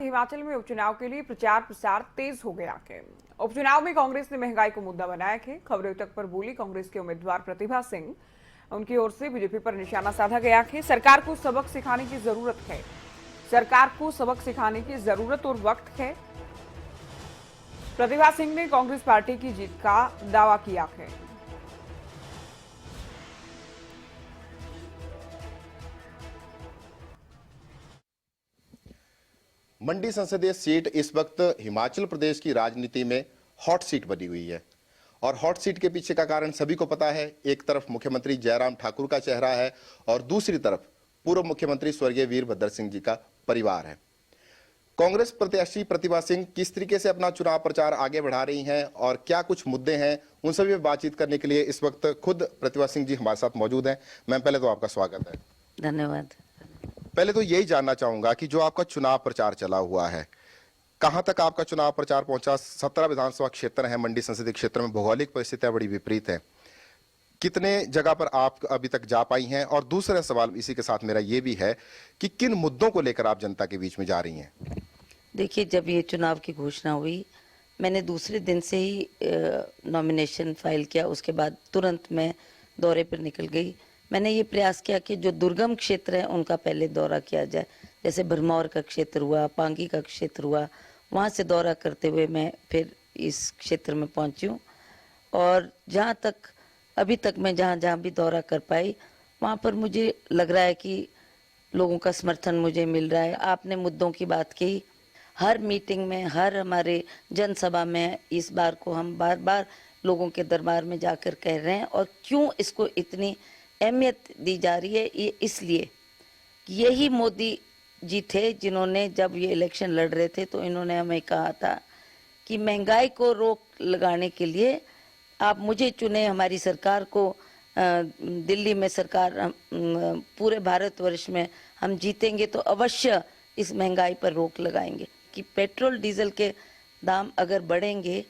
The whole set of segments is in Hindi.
हिमाचल में उपचुनाव के लिए प्रचार प्रसार तेज हो गया है। उपचुनाव में कांग्रेस ने महंगाई को मुद्दा बनाया है। खबरें तक पर बोली कांग्रेस के उम्मीदवार प्रतिभा सिंह, उनकी ओर से बीजेपी पर निशाना साधा गया है। सरकार को सबक सिखाने की जरूरत है। सरकार को सबक सिखाने की जरूरत और वक्त है। प्रतिभा सिंह ने कांग्रेस पार्टी की जीत का दावा किया है। मंडी संसदीय सीट इस वक्त हिमाचल प्रदेश की राजनीति में हॉट सीट बनी हुई है और हॉट सीट के पीछे का कारण सभी को पता है। एक तरफ मुख्यमंत्री जयराम ठाकुर का चेहरा है और दूसरी तरफ पूर्व मुख्यमंत्री स्वर्गीय वीरभद्र सिंह जी का परिवार है। कांग्रेस प्रत्याशी प्रतिभा सिंह किस तरीके से अपना चुनाव प्रचार आगे बढ़ा रही हैं और क्या कुछ मुद्दे हैं, उन सभी पर बातचीत करने के लिए इस वक्त खुद प्रतिभा सिंह जी हमारे साथ मौजूद हैं। मैम, पहले तो आपका स्वागत है। धन्यवाद। पहले तो यही जानना चाहूंगा कि जो आपका चुनाव प्रचार चला हुआ है, कहां तक आपका चुनाव प्रचार पहुंचा? 17 विधानसभा क्षेत्र हैं मंडी संसदीय क्षेत्र में, भौगोलिक परिस्थितियां बड़ी विपरीत हैं। कितने जगह पर आप अभी तक जा पाई हैं? और दूसरा सवाल इसी के साथ मेरा ये भी है कि किन मुद्दों को लेकर आप जनता के बीच में जा रही हैं? देखिए, जब ये चुनाव की घोषणा हुई, मैंने दूसरे दिन से ही नॉमिनेशन फाइल किया। उसके बाद तुरंत मैं दौरे पर निकल गई। मैंने ये प्रयास किया कि जो दुर्गम क्षेत्र है उनका पहले दौरा किया जाए। जैसे भरमौर का क्षेत्र हुआ, पांगी का क्षेत्र हुआ, वहाँ से दौरा करते हुए मैं फिर इस क्षेत्र में पहुंची हूँ। और जहाँ तक अभी तक मैं जहाँ भी दौरा कर पाई, वहाँ पर मुझे लग रहा है कि लोगों का समर्थन मुझे मिल रहा है। आपने मुद्दों की बात की, हर मीटिंग में, हर हमारे जनसभा में इस बार को हम बार बार लोगों के दरबार में जाकर कह रहे हैं। और क्यों इसको इतनी अहमियत दी जा रही है, ये इसलिए यही मोदी जी थे जिन्होंने, जब ये इलेक्शन लड़ रहे थे तो इन्होंने हमें कहा था कि महंगाई को रोक लगाने के लिए आप मुझे चुने, हमारी सरकार को दिल्ली में सरकार, पूरे भारतवर्ष में हम जीतेंगे तो अवश्य इस महंगाई पर रोक लगाएंगे। कि पेट्रोल डीजल के दाम अगर बढ़ेंगे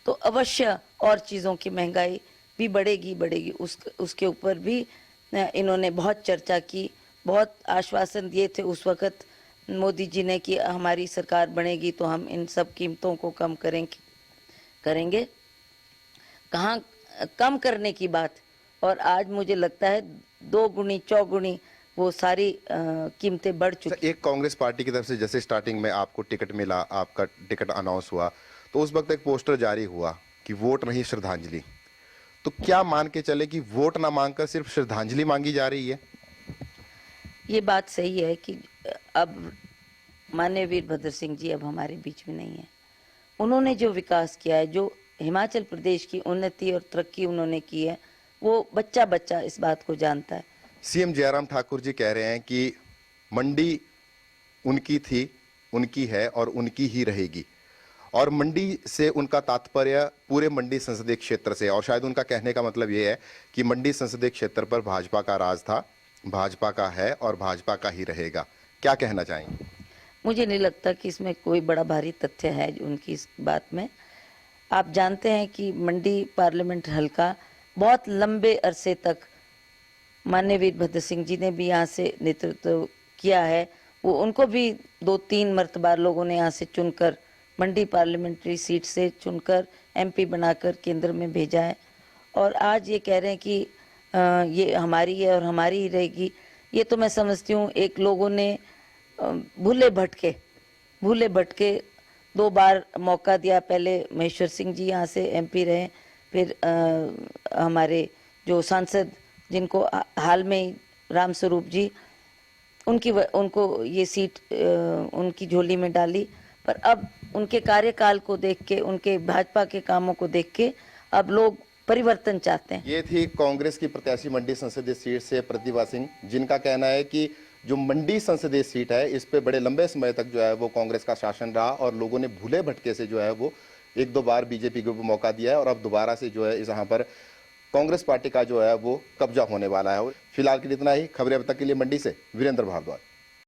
तो अवश्य और चीज़ों की महंगाई भी बढ़ेगी। उसके ऊपर भी इन्होंने बहुत चर्चा की, बहुत आश्वासन दिए थे उस वक्त मोदी जी ने कि हमारी सरकार बनेगी तो हम इन सब कीमतों को कम करेंगे। कहाँ कम करने की बात, और आज मुझे लगता है 2 गुनी 4 गुनी वो सारी कीमतें बढ़ चुकी। एक कांग्रेस पार्टी की तरफ से जैसे स्टार्टिंग में आपको टिकट मिला, आपका टिकट अनाउंस हुआ, तो उस वक्त एक पोस्टर जारी हुआ कि वोट नहीं श्रद्धांजलि। तो क्या मान के चले कि वोट ना मांगकर सिर्फ श्रद्धांजलि मांगी जा रही है? ये बात सही है कि अब माननीय वीरभद्र सिंह जी अब हमारे बीच में नहीं है। उन्होंने जो विकास किया है, जो हिमाचल प्रदेश की उन्नति और तरक्की उन्होंने की है, वो बच्चा बच्चा इस बात को जानता है। सीएम जयराम ठाकुर जी कह रहे हैं कि मंडी उनकी थी, उनकी है और उनकी ही रहेगी। और मंडी से उनका तात्पर्य पूरे मंडी संसदीय क्षेत्र से, और शायद उनका कहने का मतलब ये है कि मंडी संसदीय क्षेत्र पर भाजपा का राज था, भाजपा का है और भाजपा का ही रहेगा। क्या कहना चाहेंगे? मुझे नहीं लगता कि इसमें कोई बड़ा भारी तथ्य है उनकी इस बात में। आप जानते हैं कि मंडी पार्लियामेंट हल्का बहुत लंबे अरसे तक माननीय वीरभद्र सिंह जी ने भी यहाँ से नेतृत्व किया है। वो उनको भी 2-3 मर्तबा लोगों ने यहाँ से चुनकर, मंडी पार्लियामेंट्री सीट से चुनकर एमपी बनाकर केंद्र में भेजा है। और आज ये कह रहे हैं कि ये हमारी है और हमारी ही रहेगी। ये तो मैं समझती हूँ एक लोगों ने भूले भटके 2 बार मौका दिया। पहले महेश्वर सिंह जी यहाँ से एमपी रहे, फिर हमारे जो सांसद जिनको हाल में ही रामस्वरूप जी, उनको ये सीट उनकी झोली में डाली। पर अब उनके कार्यकाल को देख के, उनके भाजपा के कामों को देख के अब लोग परिवर्तन चाहते हैं। ये थी कांग्रेस की प्रत्याशी मंडी संसदीय सीट से प्रतिभा सिंह, जिनका कहना है कि जो मंडी संसदीय सीट है, इस पे बड़े लंबे समय तक जो है वो कांग्रेस का शासन रहा और लोगों ने भूले भटके से जो है वो 1-2 बार बीजेपी को मौका दिया है और अब दोबारा से जो है यहाँ पर कांग्रेस पार्टी का जो है वो कब्जा होने वाला है। फिलहाल के लिए इतना ही। खबरें अब तक के लिए मंडी से वीरेंद्र भारद्वाज।